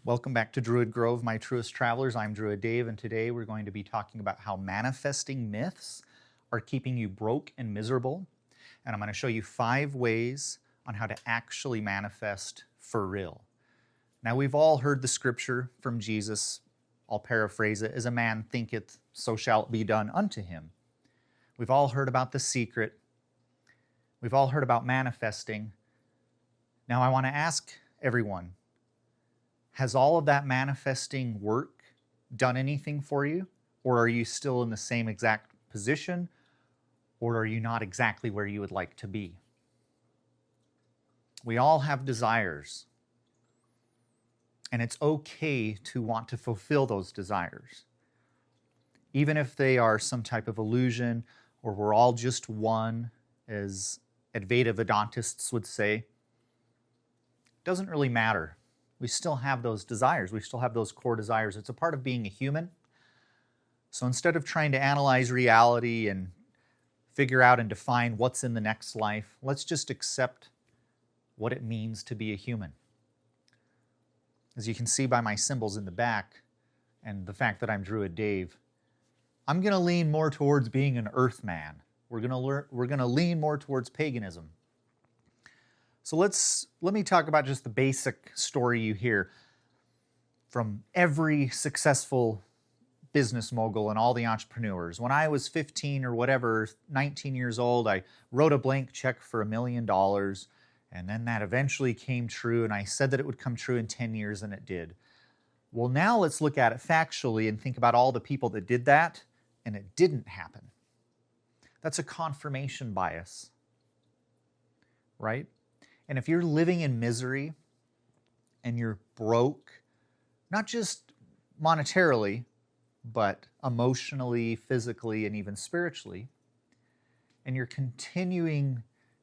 Welcome back to Druid Grove, my truest travelers. I'm Druid Dave, and today we're going to be talking about how manifesting myths are keeping you broke and miserable. And I'm going to show you 5 ways on how to actually manifest for real. Now, we've all heard the scripture from Jesus. I'll paraphrase it: as a man thinketh, so shall it be done unto him. We've all heard about the secret. We've all heard about manifesting. Now, I want to ask everyone, has all of that manifesting work done anything for you? Or are you still in the same exact position? Or are you not exactly where you would like to be? We all have desires. And it's okay to want to fulfill those desires. Even if they are some type of illusion, or we're all just one, as Advaita Vedantists would say, it doesn't really matter. We still have those desires. We still have those core desires. It's a part of being a human. So instead of trying to analyze reality and figure out and define what's in the next life, let's just accept what it means to be a human. As you can see by my symbols in the back and the fact that I'm Druid Dave, I'm going to lean more towards being an earthman. We're going to lean more towards paganism. So let me talk about just the basic story you hear from every successful business mogul and all the entrepreneurs. When I was 15 or whatever, 19 years old, I wrote a blank check for $1 million, and then that eventually came true, and I said that it would come true in 10 years, and it did. Well, now let's look at it factually and think about all the people that did that, and it didn't happen. That's a confirmation bias, right? And if you're living in misery and you're broke, not just monetarily, but emotionally, physically, and even spiritually, and you're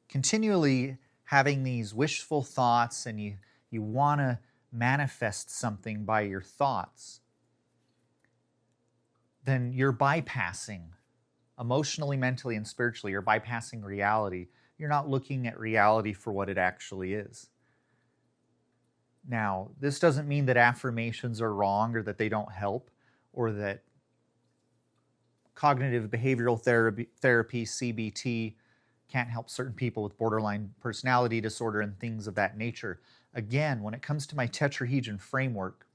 continually having these wishful thoughts and you want to manifest something by your thoughts, then you're bypassing emotionally, mentally, and spiritually, you're bypassing reality. You're not looking at reality for what it actually is. Now, this doesn't mean that affirmations are wrong or that they don't help, or that cognitive behavioral therapy, CBT, can't help certain people with borderline personality disorder and things of that nature. Again, when it comes to my tetrahedron framework,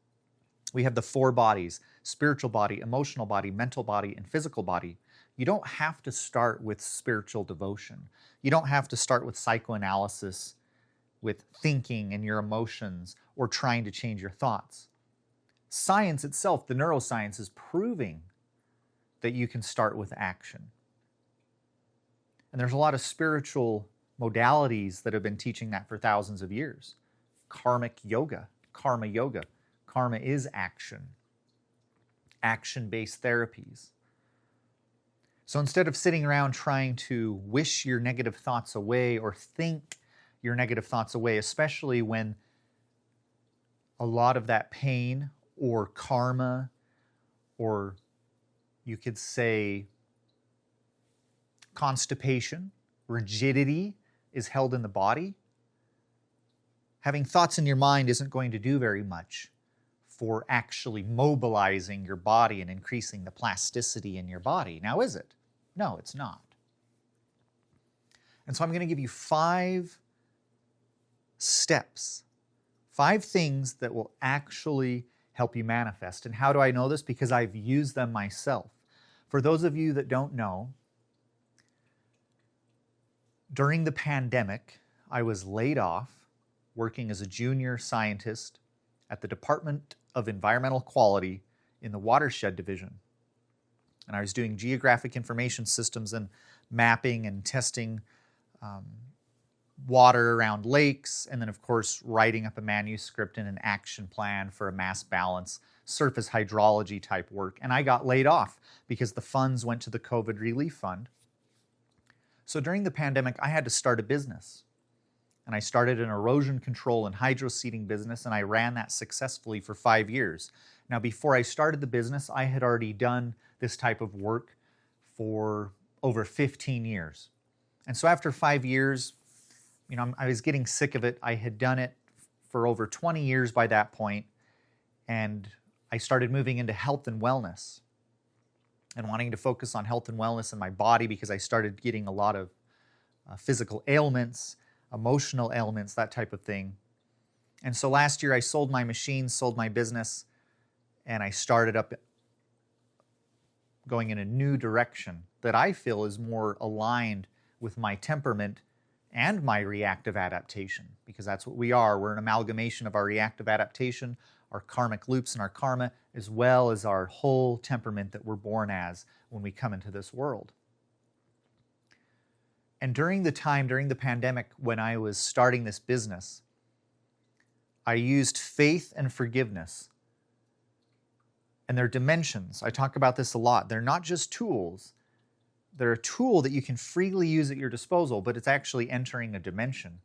we have the 4 bodies: spiritual body, emotional body, mental body, and physical body. You don't have to start with spiritual devotion. You don't have to start with psychoanalysis, with thinking and your emotions, or trying to change your thoughts. Science itself, the neuroscience, is proving that you can start with action. And there's a lot of spiritual modalities that have been teaching that for thousands of years. Karmic yoga, karma yoga. Karma is action. Action-based therapies. So instead of sitting around trying to wish your negative thoughts away or think your negative thoughts away, especially when a lot of that pain or karma, or you could say constipation, rigidity, is held in the body, having thoughts in your mind isn't going to do very much for actually mobilizing your body and increasing the plasticity in your body. Now, is it? No, it's not. And so I'm going to give you 5 steps, 5 things that will actually help you manifest. And how do I know this? Because I've used them myself. For those of you that don't know, during the pandemic, I was laid off working as a junior scientist at the Department of Environmental Quality in the Watershed Division. And I was doing geographic information systems and mapping and testing water around lakes, and then of course writing up a manuscript and an action plan for a mass balance surface hydrology type work. And I got laid off because the funds went to the COVID relief fund. So during the pandemic, I had to start a business. And I started an erosion control and hydro seeding business, and I ran that successfully for 5 years. Now, before I started the business, I had already done this type of work for over 15 years. And so after 5 years, I was getting sick of it. I had done it for over 20 years by that point, And I started moving into health and wellness and wanting to focus on health and wellness in my body because I started getting a lot of physical ailments, emotional ailments, that type of thing. And so last year I sold my machines, sold my business, and I started up going in a new direction that I feel is more aligned with my temperament and my reactive adaptation, because that's what we are. We're an amalgamation of our reactive adaptation, our karmic loops and our karma, as well as our whole temperament that we're born as when we come into this world. And during the pandemic, when I was starting this business, I used faith and forgiveness. And they're dimensions. I talk about this a lot. They're not just tools. They're a tool that you can freely use at your disposal, but it's actually entering a dimension.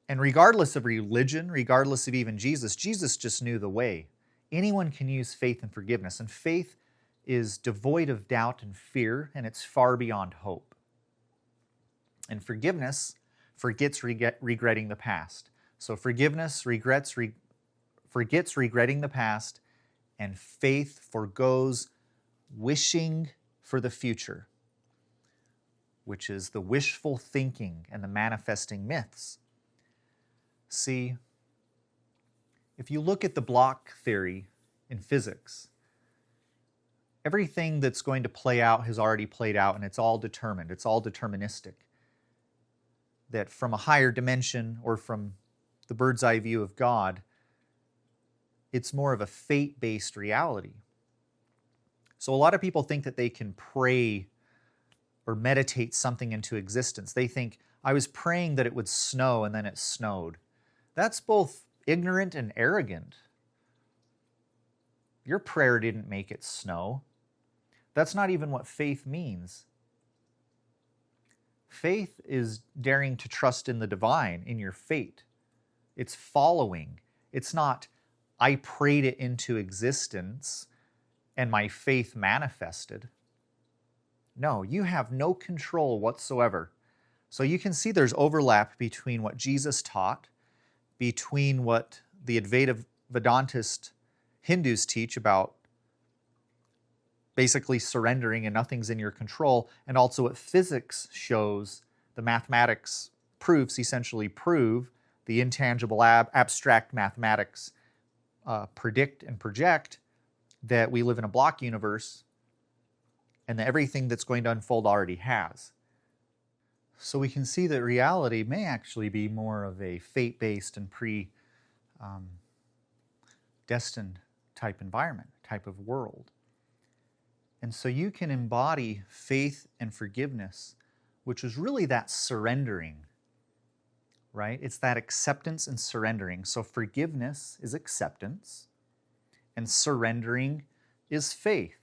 And regardless of religion, regardless of even Jesus, Jesus just knew the way. Anyone can use faith and forgiveness. And faith is devoid of doubt and fear, and it's far beyond hope. And forgiveness forgets regretting the past. So forgiveness forgets regretting the past, and faith forgoes wishing for the future, which is the wishful thinking and the manifesting myths. See, if you look at the block theory in physics, everything that's going to play out has already played out, and it's all determined. It's all deterministic. That from a higher dimension or from the bird's eye view of God, it's more of a fate-based reality. So a lot of people think that they can pray or meditate something into existence. They think, I was praying that it would snow and then it snowed. That's both ignorant and arrogant. Your prayer didn't make it snow. That's not even what faith means. Faith is daring to trust in the divine, in your fate. It's following. It's not, I prayed it into existence and my faith manifested. No, you have no control whatsoever. So you can see there's overlap between what Jesus taught, between what the Advaita Vedantist Hindus teach about basically surrendering and nothing's in your control, and also what physics shows, the mathematics proofs essentially prove, the intangible abstract mathematics predict and project that we live in a block universe and that everything that's going to unfold already has. So we can see that reality may actually be more of a fate-based and destined type environment, type of world. And so you can embody faith and forgiveness, which is really that surrendering, right? It's that acceptance and surrendering. So forgiveness is acceptance, and surrendering is faith.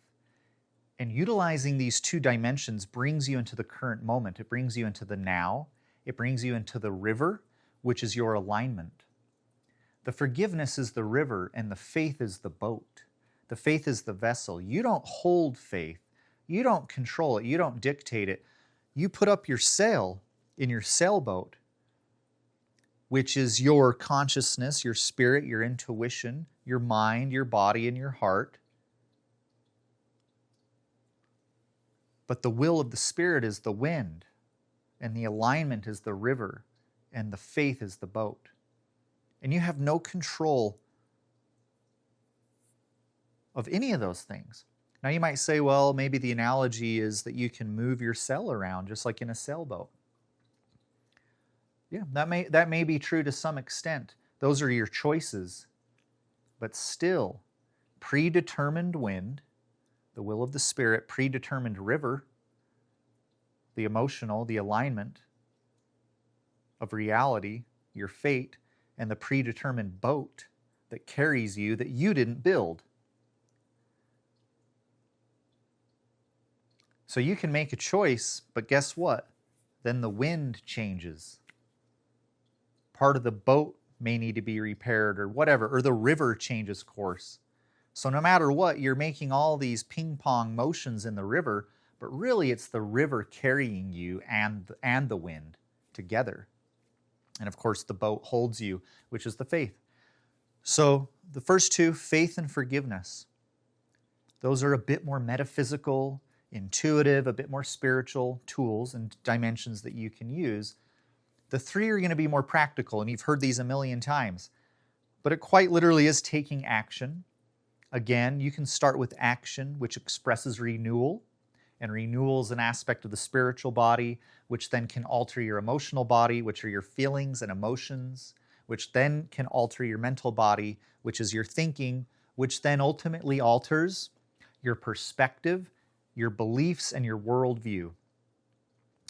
And utilizing these two dimensions brings you into the current moment. It brings you into the now. It brings you into the river, which is your alignment. The forgiveness is the river, and the faith is the boat. The faith is the vessel. You don't hold faith. You don't control it. You don't dictate it. You put up your sail in your sailboat, which is your consciousness, your spirit, your intuition, your mind, your body, and your heart. But the will of the Spirit is the wind, and the alignment is the river, and the faith is the boat. And you have no control of any of those things. Now you might say, well, maybe the analogy is that you can move your sail around just like in a sailboat. Yeah, that may be true to some extent. Those are your choices. But still, predetermined wind, the will of the Spirit, predetermined river, the emotional, the alignment of reality, your fate, and the predetermined boat that carries you that you didn't build. So you can make a choice, but guess what? Then the wind changes. Part of the boat may need to be repaired or whatever, or the river changes course. So no matter what, you're making all these ping-pong motions in the river, but really it's the river carrying you and the wind together. And of course the boat holds you, which is the faith. So the first two, faith and forgiveness, those are a bit more metaphysical, intuitive, a bit more spiritual tools and dimensions that you can use. The three are going to be more practical, and you've heard these a million times. But it quite literally is taking action. Again, you can start with action, which expresses renewal. And renewal is an aspect of the spiritual body, which then can alter your emotional body, which are your feelings and emotions, which then can alter your mental body, which is your thinking, which then ultimately alters your perspective, your beliefs, and your worldview.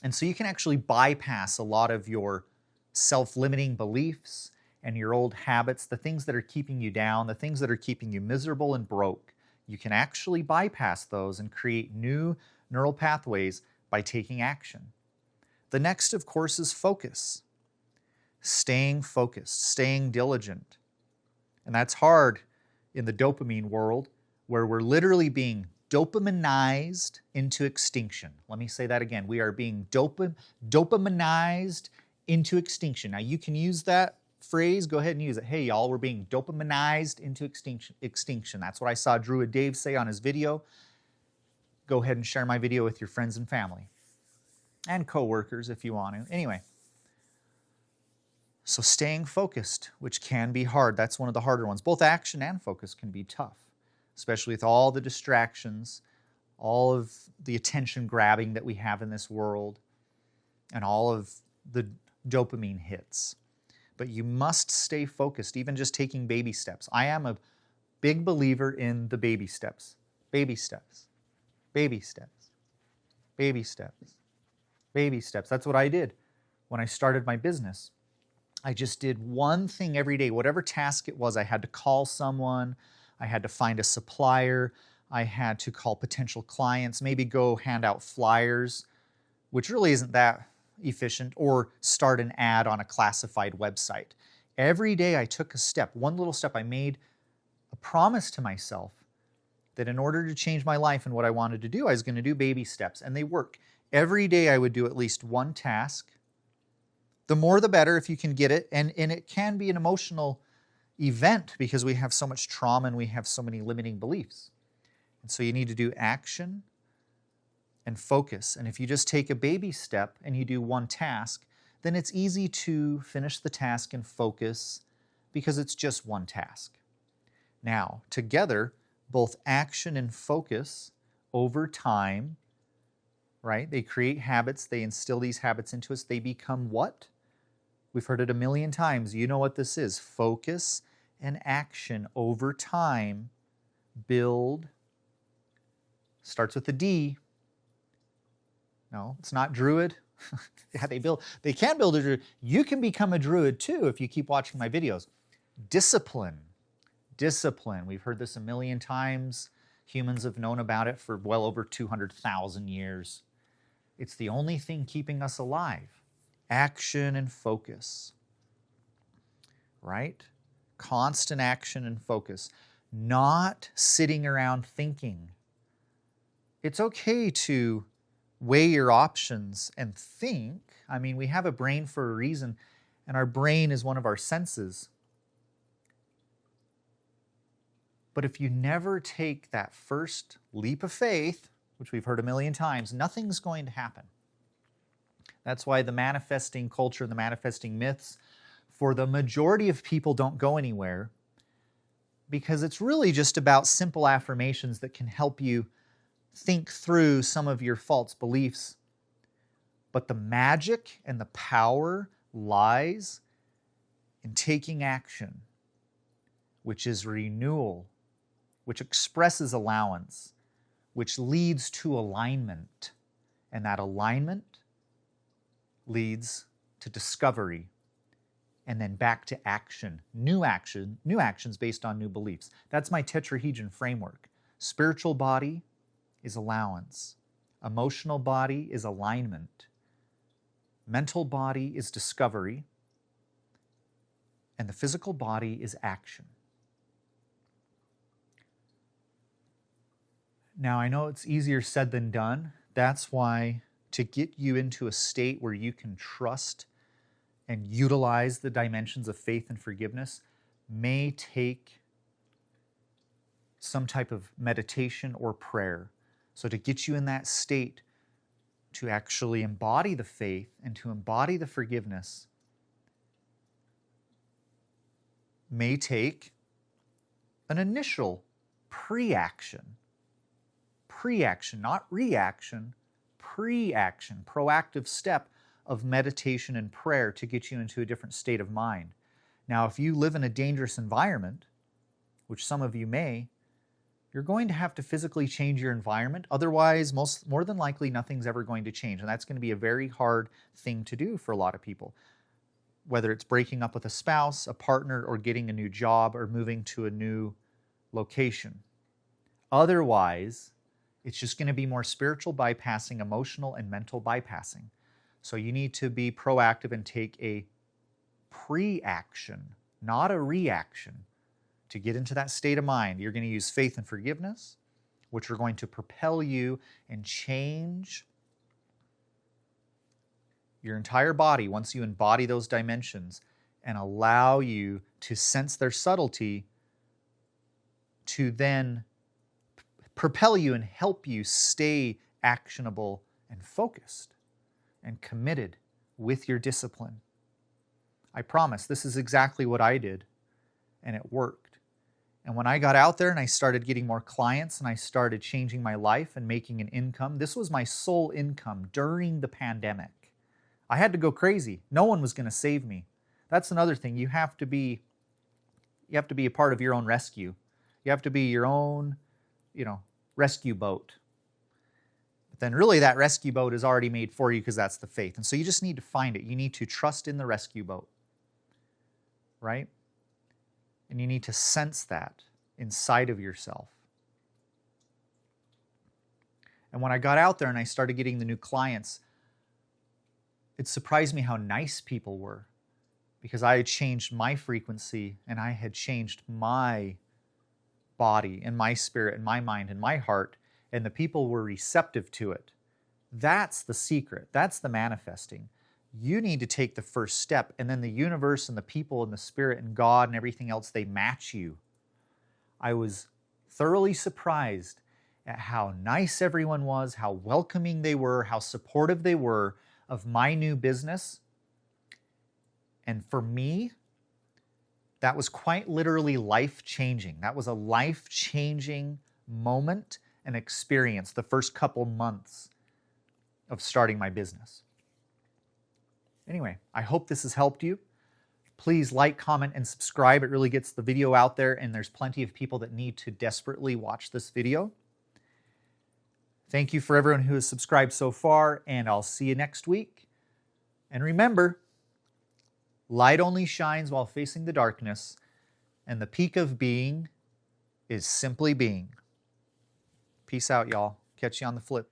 And so you can actually bypass a lot of your self-limiting beliefs and your old habits, the things that are keeping you down, the things that are keeping you miserable and broke. You can actually bypass those and create new neural pathways by taking action. The next, of course, is focus. Staying focused, staying diligent. And that's hard in the dopamine world, where we're literally being dopaminized into extinction. Let me say that again. We are being dopaminized into extinction. Now, you can use that phrase. Go ahead and use it. Hey, y'all, we're being dopaminized into extinction. That's what I saw Druid Dave say on his video. Go ahead and share my video with your friends and family and coworkers if you want to. Anyway, so staying focused, which can be hard. That's one of the harder ones. Both action and focus can be tough, especially with all the distractions, all of the attention grabbing that we have in this world, and all of the dopamine hits. But you must stay focused, even just taking baby steps. I am a big believer in the baby steps. Baby steps. Baby steps. Baby steps. Baby steps. That's what I did when I started my business. I just did one thing every day, whatever task it was. I had to call someone. I had to find a supplier. I had to call potential clients, maybe go hand out flyers, which really isn't that efficient, or start an ad on a classified website. Every day I took a step, one little step. I made a promise to myself that in order to change my life and what I wanted to do, I was going to do baby steps, and they work. Every day I would do at least one task. The more the better if you can get it, and it can be an emotional event because we have so much trauma and we have so many limiting beliefs. And so you need to do action and focus. And if you just take a baby step and you do one task, then it's easy to finish the task and focus because it's just one task. Now, together, both action and focus over time, right? They create habits, they instill these habits into us, they become what? We've heard it a million times. You know what this is. Focus and action over time build, starts with a D. No, it's not Druid. Yeah, they can build a Druid. You can become a Druid too if you keep watching my videos. Discipline. Discipline. We've heard this a million times. Humans have known about it for well over 200,000 years. It's the only thing keeping us alive. Action and focus, right? Constant action and focus, not sitting around thinking. It's okay to weigh your options and think. I mean, we have a brain for a reason, and our brain is one of our senses. But if you never take that first leap of faith, which we've heard a million times, nothing's going to happen. That's why the manifesting culture, the manifesting myths, for the majority of people don't go anywhere, because it's really just about simple affirmations that can help you think through some of your false beliefs. But the magic and the power lies in taking action, which is renewal, which expresses allowance, which leads to alignment. And that alignment leads to discovery, and then back to action, new actions based on new beliefs. That's my Tetrahedron framework. Spiritual body is allowance. Emotional body is alignment. Mental body is discovery. And the physical body is action. Now, I know it's easier said than done. That's why, to get you into a state where you can trust and utilize the dimensions of faith and forgiveness, may take some type of meditation or prayer. So to get you in that state to actually embody the faith and to embody the forgiveness may take an initial pre-action, not reaction, pre-action, proactive step of meditation and prayer to get you into a different state of mind. Now, if you live in a dangerous environment, which some of you may, you're going to have to physically change your environment. Otherwise, more than likely, nothing's ever going to change. And that's going to be a very hard thing to do for a lot of people. Whether it's breaking up with a spouse, a partner, or getting a new job, or moving to a new location. Otherwise, it's just going to be more spiritual bypassing, emotional and mental bypassing. So you need to be proactive and take a pre-action, not a reaction. To get into that state of mind, you're going to use faith and forgiveness, which are going to propel you and change your entire body once you embody those dimensions and allow you to sense their subtlety to then propel you and help you stay actionable and focused and committed with your discipline. I promise this is exactly what I did, and it worked. And when I got out there and I started getting more clients and I started changing my life and making an income, this was my sole income during the pandemic. I had to go crazy. No one was going to save me. That's another thing. You have to be a part of your own rescue. You have to be your own, rescue boat. But then really that rescue boat is already made for you because that's the faith. And so you just need to find it. You need to trust in the rescue boat, right? And you need to sense that inside of yourself. And when I got out there and I started getting the new clients, it surprised me how nice people were because I had changed my frequency and I had changed my body and my spirit and my mind and my heart, and the people were receptive to it. That's the secret. That's the manifesting. You need to take the first step, and then the universe and the people and the spirit and God and everything else, they match you. I was thoroughly surprised at how nice everyone was, how welcoming they were, how supportive they were of my new business. And for me, that was quite literally life-changing. That was a life-changing moment and experience the first couple months of starting my business. Anyway, I hope this has helped you. Please like, comment, and subscribe. It really gets the video out there, and there's plenty of people that need to desperately watch this video. Thank you for everyone who has subscribed so far, and I'll see you next week. And remember, light only shines while facing the darkness, and the peak of being is simply being. Peace out, y'all. Catch you on the flip.